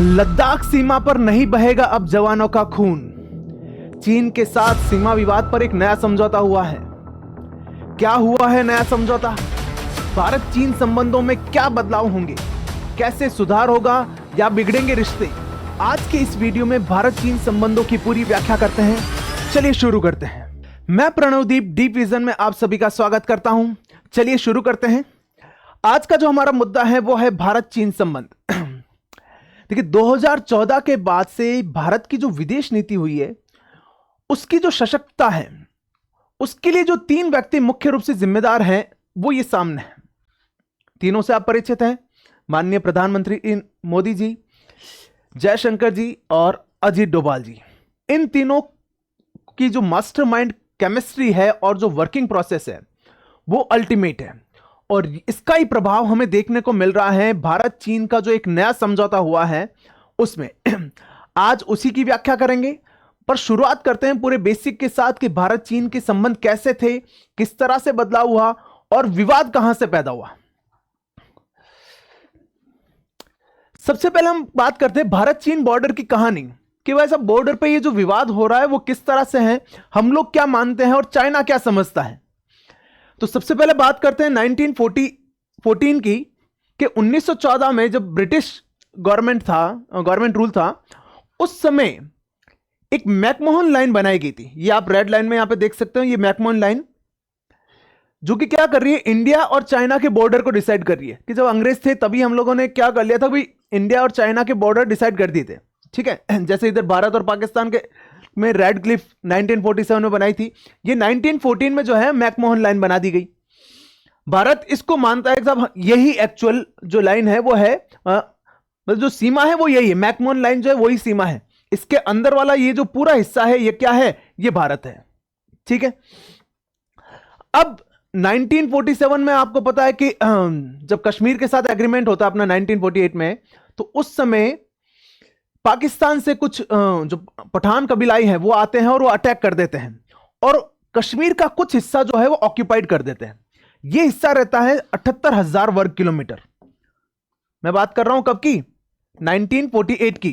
लद्दाख सीमा पर नहीं बहेगा अब जवानों का खून। चीन के साथ सीमा विवाद पर एक नया समझौता हुआ है। क्या हुआ है नया समझौता? भारत चीन संबंधों में क्या बदलाव होंगे? कैसे सुधार होगा या बिगड़ेंगे रिश्ते? आज के इस वीडियो में भारत चीन संबंधों की पूरी व्याख्या करते हैं। चलिए शुरू करते हैं। मैं प्रणवदीप डीप विजन में आप सभी का स्वागत करता हूं। चलिए शुरू करते हैं। आज का जो हमारा मुद्दा है वो है भारत चीन संबंध। देखिए 2014 के बाद से भारत की जो विदेश नीति हुई है उसकी जो सशक्तता है उसके लिए जो तीन व्यक्ति मुख्य रूप से जिम्मेदार हैं वो ये सामने हैं। तीनों से आप परिचित हैं, माननीय प्रधानमंत्री मोदी जी, जयशंकर जी और अजीत डोभाल जी। इन तीनों की जो मास्टरमाइंड केमिस्ट्री है और जो वर्किंग प्रोसेस है वो अल्टीमेट है और इसका ही प्रभाव हमें देखने को मिल रहा है भारत चीन का जो एक नया समझौता हुआ है उसमें। आज उसी की व्याख्या करेंगे, पर शुरुआत करते हैं पूरे बेसिक के साथ कि भारत चीन के संबंध कैसे थे, किस तरह से बदलाव हुआ और विवाद कहां से पैदा हुआ। सबसे पहले हम बात करते हैं भारत चीन बॉर्डर की कहानी कि वैसा बॉर्डर पे ये जो विवाद हो रहा है वो किस तरह से है, हम लोग क्या मानते हैं और चाइना क्या समझता है। तो सबसे पहले बात करते हैं 1914 की कि 1914 में जब ब्रिटिश गवर्नमेंट रूल था उस समय एक मैकमोहन लाइन बनाई गई थी। ये आप रेड लाइन में यहां पे देख सकते हो, ये मैकमोहन लाइन जो कि क्या कर रही है, इंडिया और चाइना के बॉर्डर को डिसाइड कर रही है। कि जब अंग्रेज थे तभी हम लोगों ने क्या कर लिया था भाई, इंडिया और चाइना के बॉर्डर डिसाइड कर दिए थे, ठीक है। जैसे इधर भारत और पाकिस्तान के में रेड क्लिफ 1947 में बनाई थी, ये 1914 में जो है मैकमोहन लाइन बना दी गई। भारत इसको मानता है कि साहब यही एक्चुअल जो लाइन है वो है, जो सीमा है वो यही है, मैकमोहन लाइन जो है वही सीमा है। इसके अंदर वाला ये जो पूरा हिस्सा है ये क्या है, ये भारत है, ठीक है। अब 1947 में आपको पता है कि जब कश्मीर के साथ एग्रीमेंट होता है अपना 1948 में, तो उस समय पाकिस्तान से कुछ जो पठान कबीलाई हैं वो आते हैं और वो अटैक कर देते हैं और कश्मीर का कुछ हिस्सा जो है वो ऑक्यूपाइड कर देते हैं। ये हिस्सा रहता है 78,000 वर्ग किलोमीटर। मैं बात कर रहा हूं कब की, 1948 की,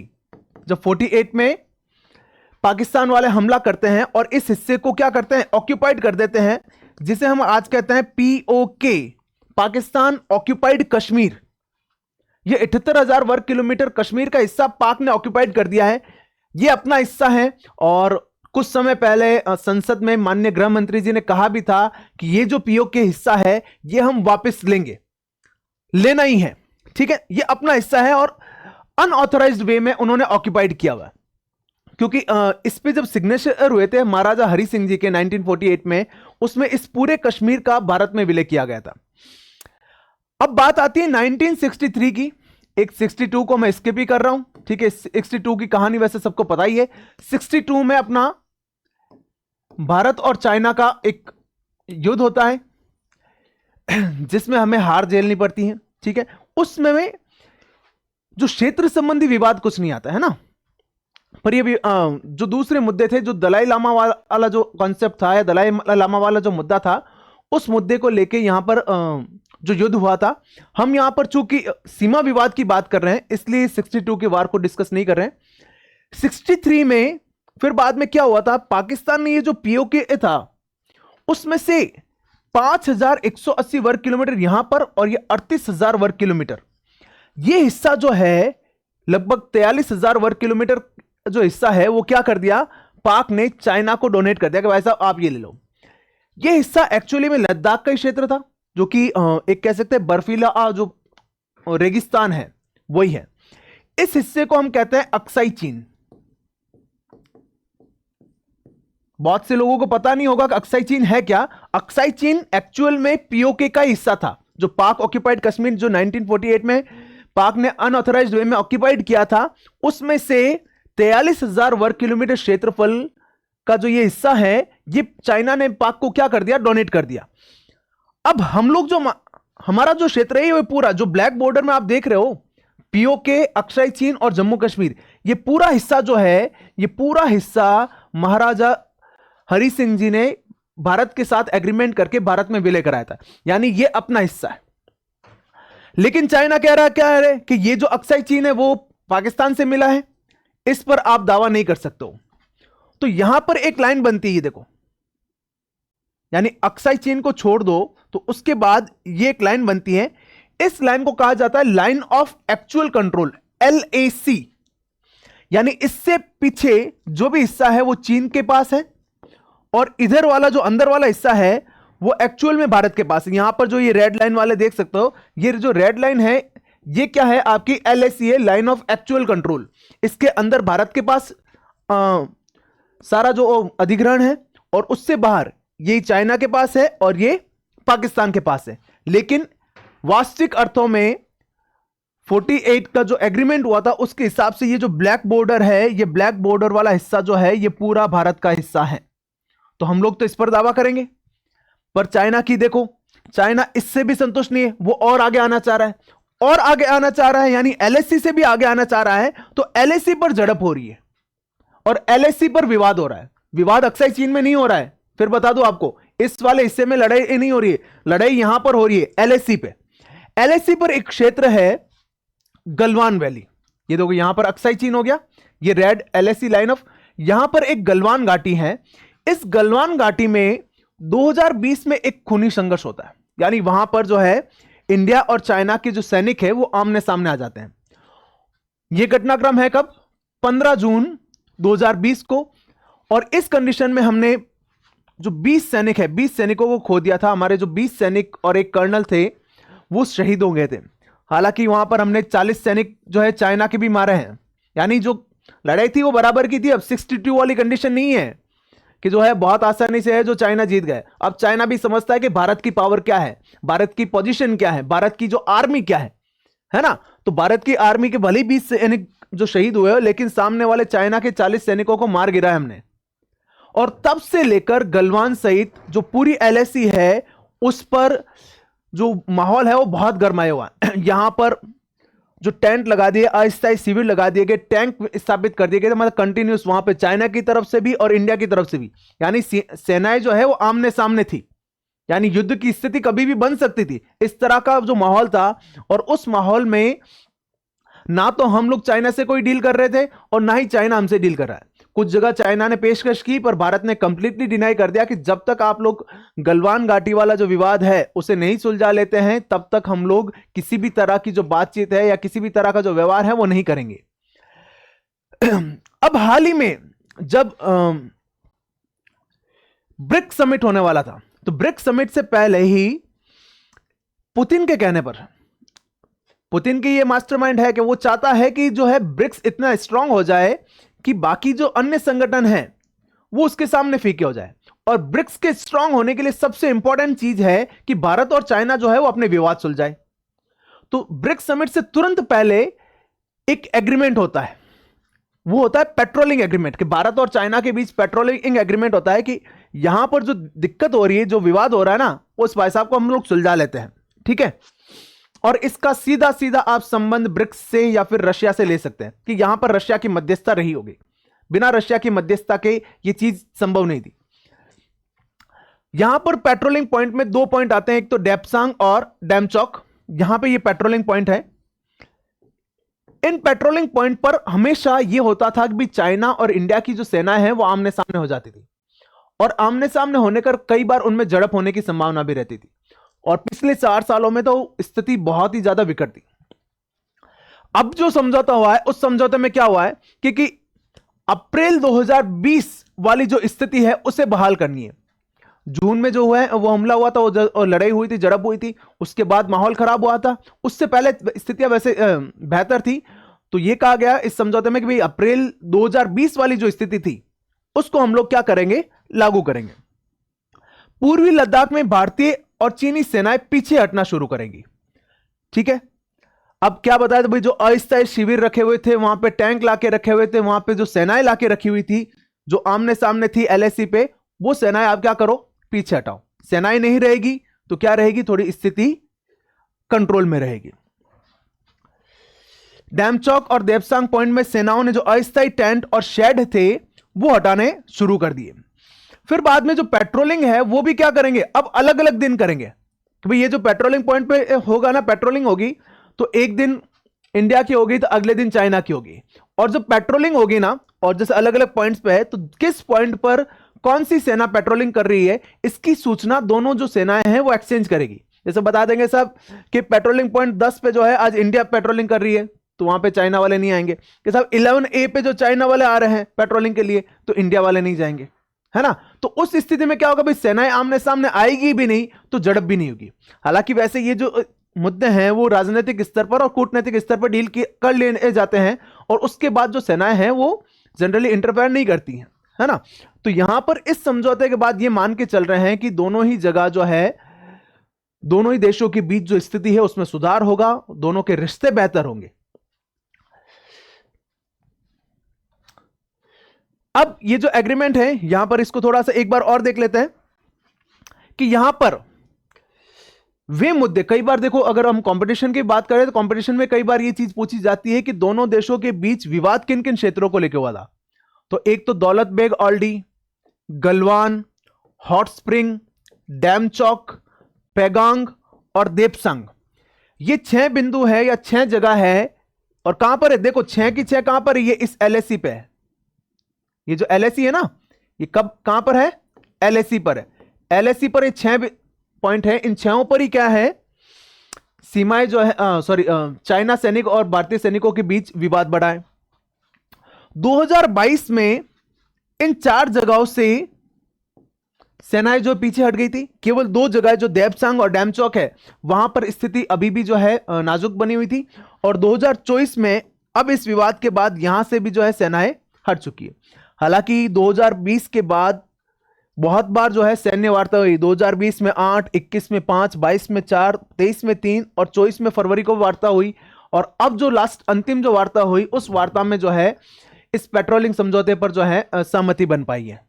जब 48 में पाकिस्तान वाले हमला करते हैं और इस हिस्से को क्या करते हैं, ऑक्यूपाइड कर देते हैं, जिसे हम आज कहते हैं POK, पाकिस्तान ऑक्यूपाइड कश्मीर। ये 78,000 वर्ग किलोमीटर कश्मीर का हिस्सा पाक ने ऑक्यूपाइड कर दिया है, ये अपना हिस्सा है। और कुछ समय पहले संसद में माननीय गृह मंत्री जी ने कहा भी था कि ये जो POK हिस्सा है ये हम वापस लेंगे, लेना ही है, ठीक है। ये अपना हिस्सा है और अनऑथराइज्ड वे में उन्होंने ऑक्यूपाइड किया हुआ, क्योंकि इस पे जब सिग्नेचर हुए थे महाराजा हरि सिंह जी के 1948 में, उसमें इस पूरे कश्मीर का भारत में विलय किया गया था। अब बात आती है 1963 की। एक 62 को मैं स्किप ही कर रहा हूं, ठीक है। 62 की कहानी वैसे सबको पता ही है। 62 में अपना भारत और चाइना का एक युद्ध होता है जिसमें हमें हार झेलनी पड़ती है, ठीक है। उसमें जो क्षेत्र संबंधी विवाद कुछ नहीं आता है ना, पर ये जो दूसरे मुद्दे थे, जो दलाई लामा वाला जो कॉन्सेप्ट था या दलाई लामा वाला जो मुद्दा था, उस मुद्दे को लेके यहां पर जो युद्ध हुआ था, हम यहां पर चूंकि सीमा विवाद की बात कर रहे हैं इसलिए 62 के वार को डिस्कस नहीं कर रहे हैं। 63 में फिर बाद में क्या हुआ था, पाकिस्तान ने ये जो POK था उसमें से 5,180 वर्ग किलोमीटर यहां पर और ये 38,000 वर्ग किलोमीटर, ये हिस्सा जो है लगभग 43,000 वर्ग किलोमीटर जो हिस्सा है वो क्या कर दिया, पाक ने चाइना को डोनेट कर दिया कि भाई साहब आप ये ले लो। ये हिस्सा एक्चुअली में लद्दाख का ही क्षेत्र था, जो कि एक कह सकते हैं बर्फीला जो रेगिस्तान है वही है। इस हिस्से को हम कहते हैं अक्साई चीन। बहुत से लोगों को पता नहीं होगा कि अक्साई चीन है क्या। अक्साई चीन एक्चुअल में POK का हिस्सा था, जो पाक ऑक्यूपाइड कश्मीर जो 1948 में पाक ने अनऑथराइज्ड वे में ऑक्यूपाइड किया था, उसमें से 43,000 वर्ग किलोमीटर क्षेत्रफल का जो ये हिस्सा है ये चाइना ने पाक को क्या कर दिया, डोनेट कर दिया। अब हम लोग जो हमारा जो क्षेत्र है वो पूरा जो ब्लैक बॉर्डर में आप देख रहे हो, POK, अक्साई चीन और जम्मू कश्मीर, ये पूरा हिस्सा जो है, ये पूरा हिस्सा महाराजा हरि सिंह जी ने भारत के साथ एग्रीमेंट करके भारत में विलय कराया था, यानी ये अपना हिस्सा है। लेकिन चाइना कह रहा है क्या है कि ये जो अक्साई चीन है वो पाकिस्तान से मिला है, इस पर आप दावा नहीं कर सकते हो। तो यहां पर एक लाइन बनती है, देखो, यानी अक्साई चीन को छोड़ दो तो उसके बाद ये एक लाइन बनती है। इस लाइन को कहा जाता है line of actual control, LAC। यानी इससे पीछे जो भी हिस्सा है वो चीन के पास है, और इधर वाला जो अंदर वाला हिस्सा है वो एक्चुअल में भारत के पास है। यहां पर जो ये रेड लाइन वाले देख सकते हो, ये जो रेड लाइन है ये क्या है, आपकी LAC है, लाइन ऑफ एक्चुअल कंट्रोल। इसके अंदर भारत के पास सारा जो अधिग्रहण है, और उससे बाहर ये चाइना के पास है और ये पाकिस्तान के पास है। लेकिन वास्तविक अर्थों में 48 का जो एग्रीमेंट हुआ था उसके हिसाब से ये जो ब्लैक बॉर्डर है, ये ब्लैक बॉर्डर वाला हिस्सा जो है ये पूरा भारत का हिस्सा है। तो हम लोग तो इस पर दावा करेंगे, पर चाइना की देखो, चाइना इससे भी संतुष्ट नहीं है, वो और आगे आना चाह रहा है, और आगे आना चाह रहा है, यानी LAC से भी आगे आना चाह रहा है। तो LAC पर झड़प हो रही है और LAC पर विवाद हो रहा है। विवाद अक्साई चीन में नहीं हो रहा है, फिर बता दूं आपको, इस वाले हिस्से में लड़ाई नहीं हो रही है, लड़ाई यहां पर हो रही है LAC पे। LAC पर एक क्षेत्र है गलवान वैली, ये देखो यहां पर अक्साई चीन हो गया, ये रेड LAC लाइन ऑफ, यहां पर एक गलवान घाटी है। इस गलवान घाटी में 2020 में एक खूनी संघर्ष होता है, यानी वहां पर जो है इंडिया और चाइना के जो सैनिक है वो आमने सामने आ जाते हैं। यह घटनाक्रम है कब, 15 जून 2020 को। और इस कंडीशन में हमने जो 20 सैनिक है, 20 सैनिकों को खो दिया था। हमारे जो 20 सैनिक और एक कर्नल थे वो शहीद हो गए थे। हालांकि वहां पर हमने 40 सैनिक जो है चाइना के भी मारे हैं, यानी जो लड़ाई थी वो बराबर की थी। अब 62 वाली कंडीशन नहीं है कि जो है बहुत आसानी से है जो चाइना जीत गए। अब चाइना भी समझता है कि भारत की पावर क्या है, भारत की पोजीशन क्या है, भारत की जो आर्मी क्या है ना। तो भारत की आर्मी के भले 20 सैनिक जो शहीद हुए, लेकिन सामने वाले चाइना के 40 सैनिकों को मार गिराया हमने। और तब से लेकर गलवान सहित जो पूरी LAC है उस पर जो माहौल है वो बहुत गरमाया हुआ है। यहां पर जो टेंट लगा दिए, अस्थायी शिविर लगा दिए गए, टैंक स्थापित कर दिए गए, मतलब कंटिन्यूस वहां पे चाइना की तरफ से भी और इंडिया की तरफ से भी, यानी सेनाएं जो है वो आमने सामने थी, यानी युद्ध की स्थिति कभी भी बन सकती थी। इस तरह का जो माहौल था, और उस माहौल में ना तो हम लोग चाइना से कोई डील कर रहे थे और ना ही चाइना हमसे डील कर रहा है। कुछ जगह चाइना ने पेशकश की, पर भारत ने कंप्लीटली डिनाई कर दिया कि जब तक आप लोग गलवान घाटी वाला जो विवाद है उसे नहीं सुलझा लेते हैं तब तक हम लोग किसी भी तरह की जो बातचीत है या किसी भी तरह का जो व्यवहार है वो नहीं करेंगे। अब हाल ही में जब ब्रिक्स समिट होने वाला था, तो ब्रिक्स समिट से पहले ही पुतिन के कहने पर, पुतिन की ये मास्टरमाइंड है कि वो चाहता है कि जो है ब्रिक्स इतना स्ट्रांग हो जाए कि बाकी जो अन्य संगठन हैं वो उसके सामने फीके हो जाए। और ब्रिक्स के स्ट्रांग होने के लिए सबसे इंपॉर्टेंट चीज है कि भारत और चाइना जो है वो अपने विवाद सुलझाए। तो ब्रिक्स समिट से तुरंत पहले एक एग्रीमेंट होता है, वो होता है पेट्रोलिंग एग्रीमेंट, कि भारत और चाइना के बीच पेट्रोलिंग एग्रीमेंट होता है कि यहां पर जो दिक्कत हो रही है, जो विवाद हो रहा है ना, उस भाई साहब को हम लोग सुलझा लेते हैं, ठीक है। और इसका सीधा सीधा आप संबंध ब्रिक्स से या फिर रशिया से ले सकते हैं कि यहां पर रशिया की मध्यस्थता रही होगी, बिना रशिया की मध्यस्थता के यह चीज संभव नहीं थी। यहां पर पेट्रोलिंग पॉइंट में 2 पॉइंट आते हैं, एक तो डेप्सांग और डेमचौक। यहां पे ये पेट्रोलिंग पॉइंट है। इन पेट्रोलिंग पॉइंट पर हमेशा यह होता था कि भी चाइना और इंडिया की जो सेनाएं हैं वो आमने सामने हो जाती थी, और आमने सामने होने कर कई बार उनमें झड़प होने की संभावना भी रहती थी। और पिछले 4 सालों में तो स्थिति बहुत ही ज्यादा विकट थी। अब जो समझौता हुआ है उस समझौते में क्या हुआ है कि अप्रैल 2020 वाली जो स्थिति है उसे बहाल करनी है। जून में जो हुआ है वो हमला हुआ था, वो लड़ाई हुई थी, झड़प हुई थी, उसके बाद माहौल खराब हुआ था। उससे पहले स्थितियां वैसे बेहतर थी। तो यह कहा गया इस समझौते में कि भाई अप्रैल 2020 वाली जो स्थिति थी उसको हम लोग क्या करेंगे, लागू करेंगे। पूर्वी लद्दाख में भारतीय और चीनी सेनाएं पीछे हटना शुरू करेंगी, ठीक है। अब क्या बताया, तो भाई जो अस्थायी शिविर रखे हुए थे, वहां पे टैंक लाके रखे हुए थे, वहां पे जो सेनाएं लाके रखी हुई थी, जो आमने सामने थी LAC पे, वो सेनाएं आप क्या करो, पीछे हटाओ। सेनाएं नहीं रहेगी तो क्या रहेगी, थोड़ी स्थिति कंट्रोल में रहेगी। डैमचौक और देपसांग पॉइंट में सेनाओं ने जो अस्थायी टेंट और शेड थे वो हटाने शुरू कर दिए। फिर बाद में जो पेट्रोलिंग है वो भी क्या करेंगे, अब अलग अलग दिन करेंगे कि भाई ये जो पेट्रोलिंग पॉइंट पे होगा ना, पेट्रोलिंग होगी, तो एक दिन इंडिया की होगी तो अगले दिन चाइना की होगी। और जब पेट्रोलिंग होगी ना, और जैसे अलग अलग पॉइंट्स पे है, तो किस पॉइंट पर कौन सी सेना पेट्रोलिंग कर रही है, इसकी सूचना दोनों जो सेनाएं हैं वो एक्सचेंज करेगी। जैसे बता देंगे साहब कि पेट्रोलिंग पॉइंट 10 पे जो है आज इंडिया पेट्रोलिंग कर रही है, तो वहां पे चाइना वाले नहीं आएंगे। कि साहब 11A पे जो चाइना वाले आ रहे हैं पेट्रोलिंग के लिए, तो इंडिया वाले नहीं जाएंगे, है ना। तो उस स्थिति में क्या होगा भाई, सेनाएं आमने सामने आएगी भी नहीं तो झड़प भी नहीं होगी। हालांकि वैसे ये जो मुद्दे हैं वो राजनीतिक स्तर पर और कूटनीतिक स्तर पर डील कर लिए जाते हैं, और उसके बाद जो सेनाएं हैं वो जनरली इंटरफेयर नहीं करती हैं, है ना। तो यहां पर इस समझौते के बाद ये मान के चल रहे हैं कि दोनों ही जगह जो है, दोनों ही देशों के बीच जो स्थिति है उसमें सुधार होगा, दोनों के रिश्ते बेहतर होंगे। अब ये जो एग्रीमेंट है यहां पर, इसको थोड़ा सा एक बार और देख लेते हैं कि यहां पर वे मुद्दे, कई बार देखो अगर हम कंपटीशन की बात करें तो कंपटीशन में कई बार ये चीज पूछी जाती है कि दोनों देशों के बीच विवाद किन किन क्षेत्रों को लेकर हुआ था। तो एक तो Daulat Beg Oldi, Galwan, hot spring, Demchok, Pangong और देपसंग, ये 6 बिंदु है या 6 जगह है। और कहां पर है, देखो 6 की 6 कहां पर है, ये इस LAC पे है। ये जो LAC है ना, ये कब कहां पर है, LAC पर है। LAC पर ये 6 पॉइंट है, इन 6 पर ही क्या है, सीमाएं जो है, चाइना सैनिक और भारतीय सैनिकों के बीच विवाद बढ़ा है। 2022 में इन 4 जगहों से सेनाएं जो पीछे हट गई थी। केवल 2 जगह जो देपसंग और डैम चौक है वहां पर स्थिति अभी भी जो है नाजुक बनी हुई थी। और 2024 में अब इस विवाद के बाद यहां से भी जो है सेनाएं हट चुकी है। हालांकि 2020 के बाद बहुत बार जो है सैन्य वार्ता हुई। 2020 में 8, 21 में 5, 22 में 4, 23 में 3 और 24 में फरवरी को वार्ता हुई। और अब जो लास्ट अंतिम जो वार्ता हुई, उस वार्ता में जो है इस पेट्रोलिंग समझौते पर जो है सहमति बन पाई है।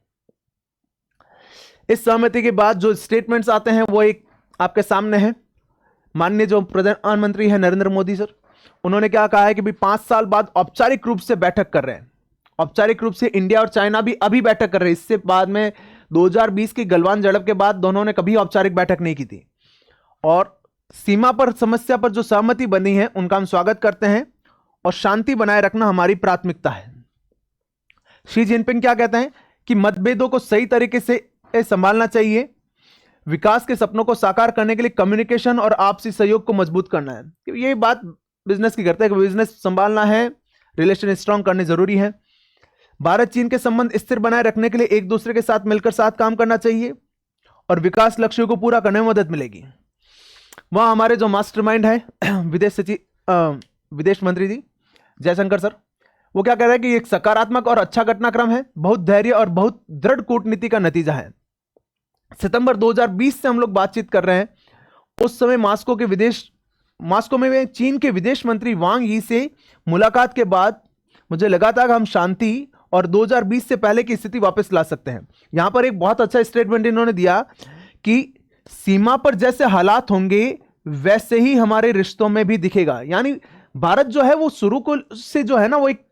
इस सहमति के बाद जो स्टेटमेंट्स आते हैं वो एक आपके सामने है। माननीय जो प्रधानमंत्री है नरेंद्र मोदी सर, उन्होंने क्या कहा है कि भी 5 साल बाद औपचारिक रूप से बैठक कर रहे हैं। औपचारिक रूप से इंडिया और चाइना भी अभी बैठक कर रहे हैं। इससे बाद में 2020 की गलवान झड़प के बाद दोनों ने कभी औपचारिक बैठक नहीं की थी। और सीमा पर समस्या पर जो सहमति बनी है उनका हम स्वागत करते हैं, और शांति बनाए रखना हमारी प्राथमिकता है। शी जिनपिंग क्या कहते हैं कि मतभेदों को सही तरीके से संभालना चाहिए, विकास के सपनों को साकार करने के लिए कम्युनिकेशन और आपसी सहयोग को मजबूत करना है। ये बात बिजनेस की करते हैं कि बिजनेस संभालना है, रिलेशन स्ट्रांग करने जरूरी है। भारत चीन के संबंध स्थिर बनाए रखने के लिए एक दूसरे के साथ मिलकर साथ काम करना चाहिए, और विकास लक्ष्यों को पूरा करने में मदद मिलेगी। वहां हमारे जो मास्टरमाइंड है विदेश मंत्री जी जयशंकर सर, वो क्या कह रहे हैं कि एक सकारात्मक और अच्छा घटनाक्रम है, बहुत धैर्य और बहुत दृढ़ कूटनीति का नतीजा है। सितंबर 2020 से हम लोग बातचीत कर रहे हैं। उस समय मास्को में चीन के विदेश मंत्री वांग यी से मुलाकात के बाद मुझे लगा था कि हम शांति और 2020 से पहले की स्थिति वापस ला सकते हैं। यहां पर एक बहुत अच्छा स्टेटमेंट इन्होंने दिया कि सीमा पर जैसे हालात होंगे वैसे ही हमारे रिश्तों में भी दिखेगा। यानी भारत जो है वो शुरू को से जो है ना, वो एक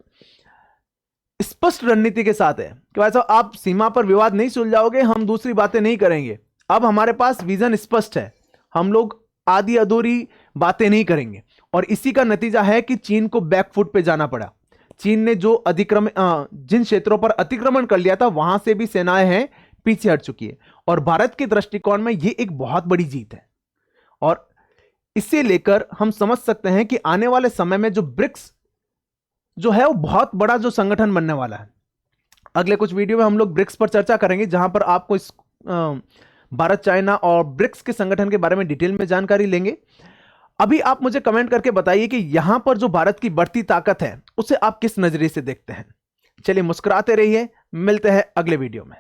स्पष्ट रणनीति के साथ है कि वैसा आप सीमा पर विवाद नहीं सुलझाओगे, हम दूसरी बातें नहीं करेंगे। अब हमारे पास विजन स्पष्ट है, हम लोग आधी अधूरी बातें नहीं करेंगे। और इसी का नतीजा है कि चीन को बैकफुट पे जाना पड़ा। चीन ने जो जिन क्षेत्रों पर अतिक्रमण कर लिया था वहां से भी सेनाएं हैं पीछे हट चुकी है। और भारत के दृष्टिकोण में यह एक बहुत बड़ी जीत है। और इसे लेकर हम समझ सकते हैं कि आने वाले समय में जो ब्रिक्स जो है वो बहुत बड़ा जो संगठन बनने वाला है। अगले कुछ वीडियो में हम लोग ब्रिक्स पर चर्चा करेंगे, जहां पर आपको इस भारत चाइना और ब्रिक्स के संगठन के बारे में डिटेल में जानकारी लेंगे। अभी आप मुझे कमेंट करके बताइए कि यहां पर जो भारत की बढ़ती ताकत है उसे आप किस नजरिए से देखते हैं। चलिए मुस्कुराते रहिए, मिलते हैं अगले वीडियो में।